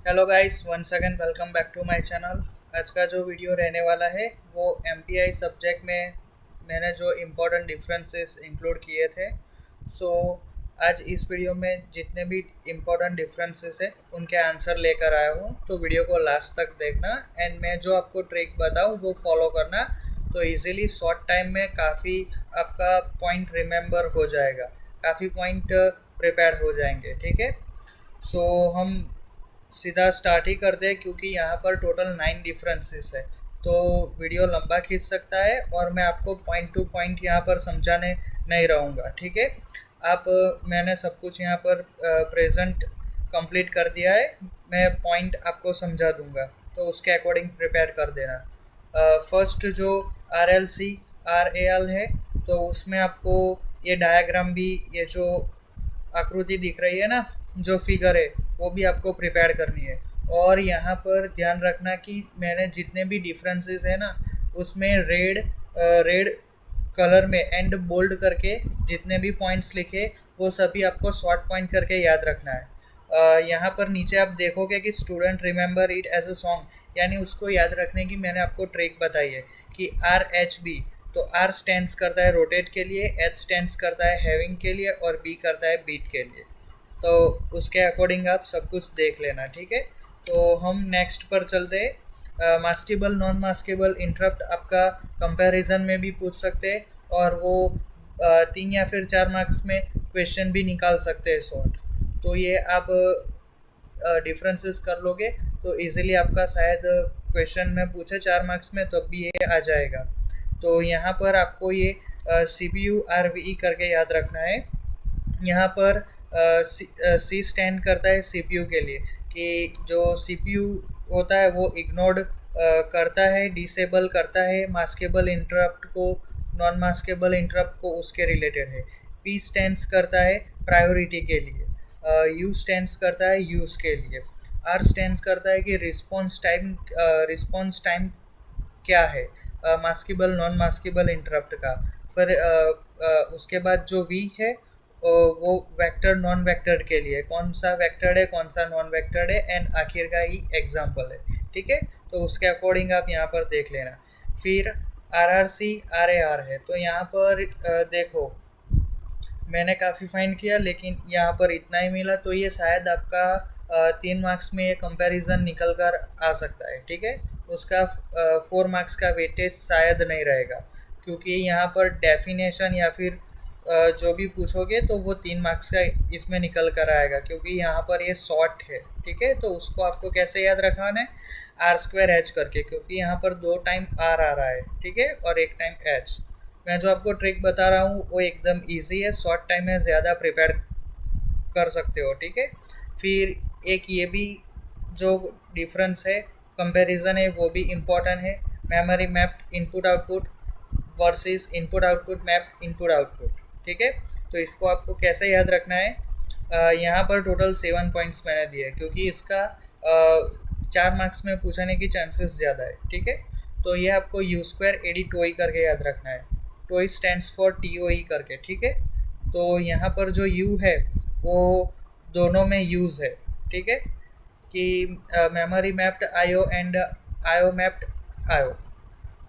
Hello guys, once again welcome back to my channel. आज का जो वीडियो रहने वाला है वो एमपीआई सब्जेक्ट में मैंने जो इम्पोर्टेंट डिफरेंसेस इंक्लूड किए थे। सो आज इस वीडियो में जितने भी इम्पोर्टेंट डिफरेंसेस है उनके आंसर लेकर आया हूँ, तो वीडियो को लास्ट तक देखना एंड मैं जो आपको ट्रिक बताऊँ वो फॉलो करना। तो इजीली शॉर्ट टाइम में काफ़ी आपका पॉइंट रिमेंबर हो जाएगा, काफ़ी पॉइंट प्रिपेयर हो जाएंगे। ठीक है, सो हम सीधा स्टार्ट ही करते हैं क्योंकि यहाँ पर टोटल 9 डिफरेंसेस है, तो वीडियो लंबा खींच सकता है और मैं आपको पॉइंट टू पॉइंट यहाँ पर समझाने नहीं रहूँगा। ठीक है, आप मैंने सब कुछ यहाँ पर प्रेजेंट कंप्लीट कर दिया है। मैं पॉइंट आपको समझा दूँगा, तो उसके अकॉर्डिंग प्रिपेयर कर देना। फर्स्ट जो R L C R A L है, तो उसमें आपको ये डायग्राम भी, ये जो आकृति दिख रही है ना, जो फिगर है वो भी आपको प्रिपेयर करनी है। और यहाँ पर ध्यान रखना कि मैंने जितने भी डिफरेंसेस है ना उसमें रेड कलर में एंड बोल्ड करके जितने भी पॉइंट्स लिखे वो सभी आपको शॉर्ट पॉइंट करके याद रखना है। यहाँ पर नीचे आप देखोगे कि student remember it as a song, यानी उसको याद रखने की मैंने आपको ट्रिक बताई है कि आर एच बी। तो आर स्टैंड्स करता है रोटेट के लिए, एच स्टैंड्स करता है हैविंग के लिए और बी करता है बीट के लिए। तो उसके अकॉर्डिंग आप सब कुछ देख लेना। ठीक है, तो हम नेक्स्ट पर चलते हैं। मास्केबल नॉन मास्केबल इंटरप्ट आपका कंपैरिजन में भी पूछ सकते हैं, और वो 3 या फिर 4 मार्क्स में क्वेश्चन भी निकाल सकते हैं शॉर्ट। तो ये आप डिफरेंसेस कर लोगे तो इजीली आपका शायद क्वेश्चन में पूछे 4 मार्क्स में तब भी ये आ जाएगा। तो यहाँ पर आपको ये C P U R V E करके याद रखना है। यहाँ पर सी स्टैंड करता है सीपीयू के लिए, कि जो सीपीयू होता है वो इग्नोर्ड करता है, डिसेबल करता है मास्केबल इंटरप्ट को, नॉन मास्केबल इंटरप्ट को उसके रिलेटेड है। पी स्टैंड्स करता है प्रायोरिटी के लिए, यू स्टैंड्स करता है यूज़ के लिए, आर स्टैंड्स करता है कि रिस्पॉन्स टाइम क्या है मास्केबल नॉन मास्केबल इंटरप्ट का। फिर उसके बाद जो वी है वो वेक्टर नॉन वेक्टर के लिए, कौन सा वेक्टर है कौन सा नॉन वेक्टर है, एंड आखिर का ही एग्जाम्पल है। ठीक है, तो उसके अकॉर्डिंग आप यहाँ पर देख लेना। फिर R R C R A R है, तो यहाँ पर देखो मैंने काफ़ी फाइंड किया लेकिन यहाँ पर इतना ही मिला, तो ये शायद आपका 3 मार्क्स में ये कंपैरिजन निकल कर आ सकता है। ठीक है, उसका 4 मार्क्स का वेटेज शायद नहीं रहेगा, क्योंकि यहाँ पर डेफिनेशन या फिर जो भी पूछोगे तो वो 3 मार्क्स का इसमें निकल कर आएगा, क्योंकि यहाँ पर ये शॉर्ट है। ठीक है, तो उसको आपको कैसे याद रखना है, आर स्क्वायर एच करके, क्योंकि यहाँ पर 2 टाइम आर आ रहा है। ठीक है, और 1 टाइम एच। मैं जो आपको ट्रिक बता रहा हूँ वो एकदम इजी है, शॉर्ट टाइम में ज़्यादा प्रिपेयर कर सकते हो। ठीक है, फिर एक ये भी जो डिफरेंस है, कंपैरिजन है, वो भी इम्पोर्टेंट है। Memory mapped input output versus input output mapped input output. ठीक है, तो इसको आपको कैसे याद रखना है। यहाँ पर टोटल 7 पॉइंट्स मैंने दिए हैं, क्योंकि इसका 4 मार्क्स में पूछने की चांसेस ज़्यादा है। ठीक है, तो ये आपको यू स्क्वायर ए डी टोई करके याद रखना है। टोई स्टैंड्स फॉर टी ओ ई करके। ठीक है, तो यहाँ पर जो यू है वो दोनों में यूज़ है। ठीक है, कि memory mapped IO and IO mapped IO,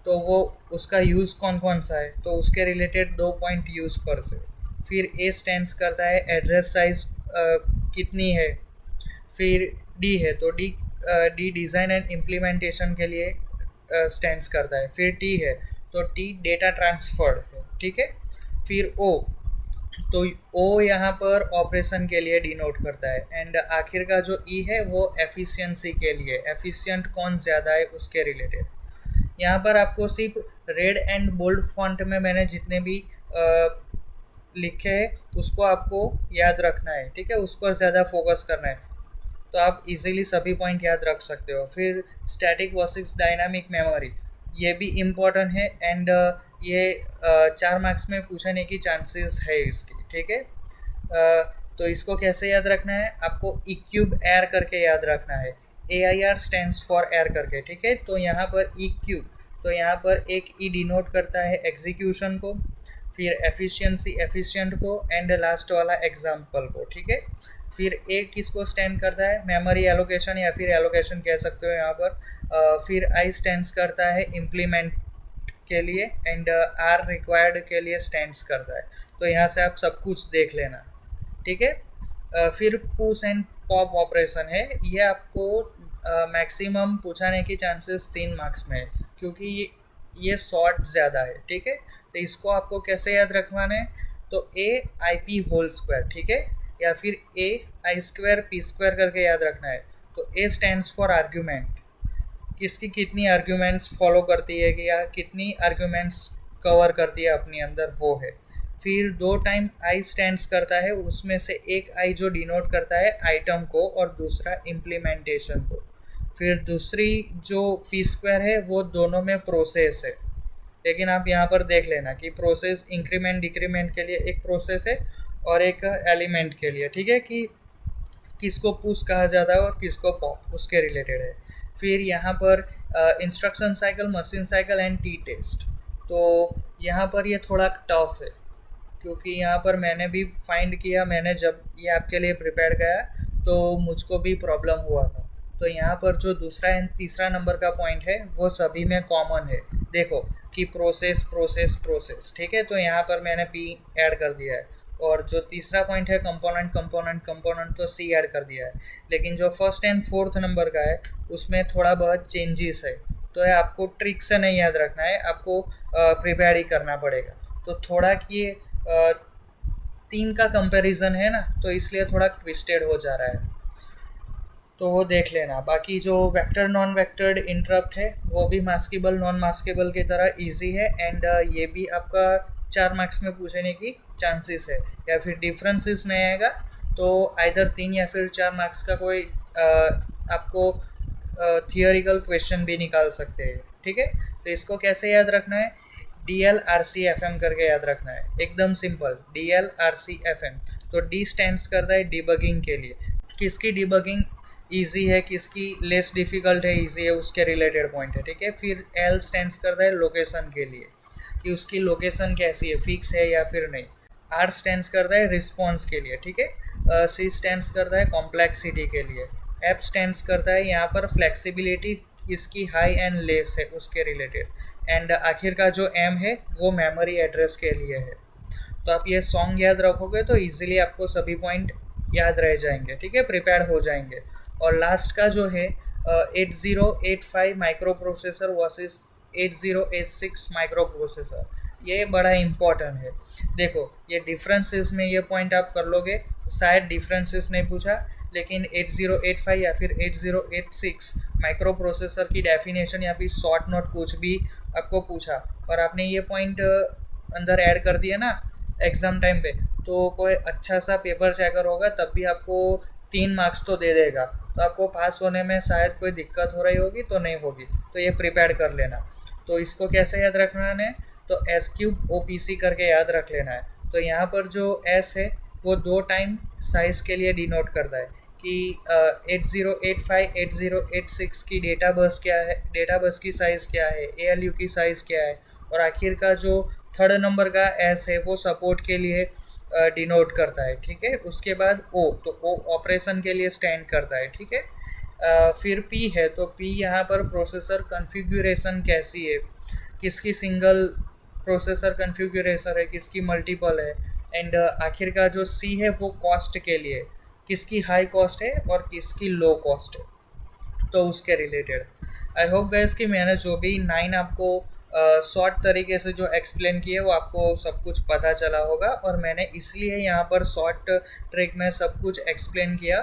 तो वो उसका यूज़ कौन कौन सा है, तो उसके रिलेटेड 2 पॉइंट यूज़ पर से। फिर ए स्टैंड्स करता है एड्रेस साइज कितनी है। फिर डी है, तो डी डिज़ाइन एंड इम्प्लीमेंटेशन के लिए स्टैंड्स करता है। फिर टी है, तो टी डेटा ट्रांसफर्ड है। ठीक है, फिर ओ, तो ओ यहाँ पर ऑपरेशन के लिए डिनोट करता है। एंड आखिर का जो ई है वो एफिशिएंसी के लिए, एफिशिएंट कौन ज़्यादा है उसके रिलेटेड। यहाँ पर आपको सिर्फ रेड एंड बोल्ड फॉन्ट में मैंने जितने भी लिखे हैं उसको आपको याद रखना है। ठीक है, उस पर ज़्यादा फोकस करना है, तो आप इजीली सभी पॉइंट याद रख सकते हो। फिर स्टैटिक वर्सेस डायनामिक मेमोरी, ये भी इम्पोर्टेंट है एंड ये 4 मार्क्स में पूछने की चांसेस है इसकी। ठीक है, तो इसको कैसे याद रखना है, आपको ई क्यूब एयर करके याद रखना है। A I R stands for air करके। ठीक है, तो यहाँ पर ई क्यूब, तो यहाँ पर एक ई डिनोट करता है एग्जीक्यूशन को, फिर एफिशिएंसी एफिशिएंट को, एंड लास्ट वाला एग्जाम्पल को। ठीक है, फिर ए किसको स्टैंड करता है, मेमोरी एलोकेशन या फिर एलोकेशन कह सकते हो यहाँ पर। फिर आई स्टैंड्स करता है इम्प्लीमेंट के लिए, एंड आर रिक्वायर्ड के लिए स्टैंड्स करता है। तो यहाँ से आप सब कुछ देख लेना, ठीक है। फिर पुश एंड पॉप ऑपरेशन है, ये आपको मैक्सिमम पूछाने की चांसेस 3 मार्क्स में है, क्योंकि ये शॉर्ट ज़्यादा है, ठीक है। तो इसको आपको कैसे याद रखवाना है, तो ए आई पी होल स्क्वायर, ठीक है, या फिर ए आई स्क्वायर पी स्क्वायर करके याद रखना है। तो ए स्टैंड्स फॉर आर्ग्यूमेंट, किसकी कितनी आर्ग्यूमेंट्स फॉलो करती है कि या कितनी आर्ग्यूमेंट्स कवर करती है अपनी अंदर, वो है। फिर 2 टाइम आई स्टैंड्स करता है, उसमें से एक आई जो डिनोट करता है आइटम को और दूसरा इम्प्लीमेंटेशन को। फिर दूसरी जो पी स्क्वायर है वो दोनों में प्रोसेस है, लेकिन आप यहाँ पर देख लेना कि प्रोसेस इंक्रीमेंट डिक्रीमेंट के लिए एक प्रोसेस है और एक एलिमेंट के लिए, ठीक है, कि किसको पुश कहा जाता है और किसको पॉप, उसके रिलेटेड है। फिर यहाँ पर instruction cycle, machine cycle and T test. तो यहाँ पर ये थोड़ा टफ है, क्योंकि यहाँ पर मैंने भी फाइंड किया, मैंने जब ये आपके लिए प्रिपेयर किया तो मुझको भी प्रॉब्लम हुआ था। तो यहाँ पर जो दूसरा एंड तीसरा नंबर का पॉइंट है वो सभी में कॉमन है। देखो कि प्रोसेस प्रोसेस प्रोसेस, ठीक है, तो यहाँ पर मैंने पी ऐड कर दिया है, और जो तीसरा पॉइंट है कंपोनेंट कंपोनेंट कंपोनेंट, तो सी ऐड कर दिया है। लेकिन जो फर्स्ट एंड फोर्थ नंबर का है उसमें थोड़ा बहुत चेंजेस है, तो है आपको ट्रिक से नहीं याद रखना है, आपको प्रिपेयर ही करना पड़ेगा। तो थोड़ा कि 3 का कंपैरिजन है ना, तो इसलिए थोड़ा ट्विस्टेड हो जा रहा है, तो वो देख लेना। बाकी जो वेक्टर नॉन वेक्टर्ड इंटरप्ट है वो भी मास्केबल नॉन मास्केबल की तरह इजी है, एंड ये भी आपका 4 मार्क्स में पूछने की चांसेस है। या फिर डिफरेंसेस नहीं आएगा तो आइदर 3 या फिर 4 मार्क्स का कोई आपको थियोरिकल क्वेश्चन भी निकाल सकते हैं, ठीक है। तो इसको कैसे याद रखना है, DLRCFM करके याद रखना है, एकदम सिंपल, DLRCFM। तो डी स्टैंड्स करता है डिबगिंग के लिए, किसकी डिबगिंग ईजी है किसकी लेस डिफ़िकल्ट है, ईजी है उसके रिलेटेड पॉइंट है, ठीक है। फिर एल स्टैंड्स करता है लोकेशन के लिए, कि उसकी लोकेशन कैसी है, फिक्स है या फिर नहीं। आर स्टैंड्स करता है रिस्पॉन्स के लिए, ठीक है। सी स्टैंड्स करता है कॉम्प्लेक्सिटी के लिए। एफ स्टैंड्स करता है यहाँ पर फ्लेक्सिबिलिटी, किसकी हाई एंड लेस है उसके रिलेटेड। एंड आखिर का जो एम है वो मेमोरी एड्रेस के लिए है। तो आप ये सॉन्ग याद रखोगे तो इजीली आपको सभी पॉइंट याद रह जाएंगे, ठीक है, प्रिपेयर हो जाएंगे। और लास्ट का जो है 8085 micro processor versus 8086 micro processor, ये बड़ा इम्पोर्टेंट है। देखो ये डिफरेंसेस में ये पॉइंट आप कर लोगे, शायद डिफरेंसेस नहीं पूछा, लेकिन 8085 या फिर 8086 माइक्रो प्रोसेसर की डेफिनेशन या फिर शॉर्ट नोट कुछ भी आपको पूछा और आपने ये पॉइंट अंदर ऐड कर दिया ना एग्ज़ाम टाइम पे, तो कोई अच्छा सा पेपर चेकर होगा तब भी आपको 3 मार्क्स तो दे देगा। तो आपको पास होने में शायद कोई दिक्कत हो रही होगी तो नहीं होगी, तो ये प्रिपेयर कर लेना। तो इसको कैसे याद रखना है, तो S³ OPC करके याद रख लेना है। तो यहाँ पर जो S है वो 2 टाइम साइज़ के लिए डिनोट करता है कि 8085 8086 की डेटा बस क्या है, डेटा बस की साइज़ क्या है, ALU की साइज़ क्या है, और आखिर का जो थर्ड नंबर का S है वो सपोर्ट के लिए डिनोट करता है, ठीक है। उसके बाद O, तो O ऑपरेशन के लिए स्टैंड करता है, ठीक है। फिर P है, तो P यहाँ पर प्रोसेसर कन्फिग्यूरेशन कैसी है, किसकी सिंगल प्रोसेसर कन्फिग्यूरेशन है, किसकी मल्टीपल है। एंड आखिर का जो C है वो कॉस्ट के लिए, किसकी हाई कॉस्ट है और किसकी लो कॉस्ट है, तो उसके रिलेटेड। आई होप गाइस कि मैंने जो भी 9 आपको शॉर्ट तरीके से जो एक्सप्लेन किए वो आपको सब कुछ पता चला होगा, और मैंने इसलिए यहाँ पर शॉर्ट ट्रिक में सब कुछ एक्सप्लेन किया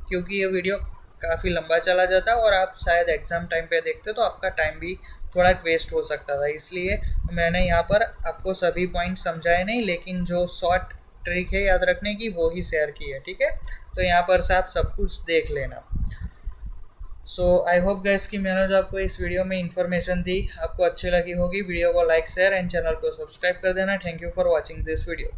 क्योंकि ये वीडियो काफ़ी लंबा चला जाता और आप शायद एग्ज़ाम टाइम पे देखते तो आपका टाइम भी थोड़ा वेस्ट हो सकता था, इसलिए मैंने यहाँ पर आपको सभी पॉइंट समझाए नहीं, लेकिन जो शॉर्ट ट्रिक है याद रखने की वो ही शेयर की है, ठीक है। तो यहाँ पर से आप सब कुछ देख लेना। सो आई होप गाइस कि मैंने जो आपको इस वीडियो में इन्फॉर्मेशन दी आपको अच्छी लगी होगी। वीडियो को लाइक शेयर एंड चैनल को सब्सक्राइब कर देना। Thank you for watching this video.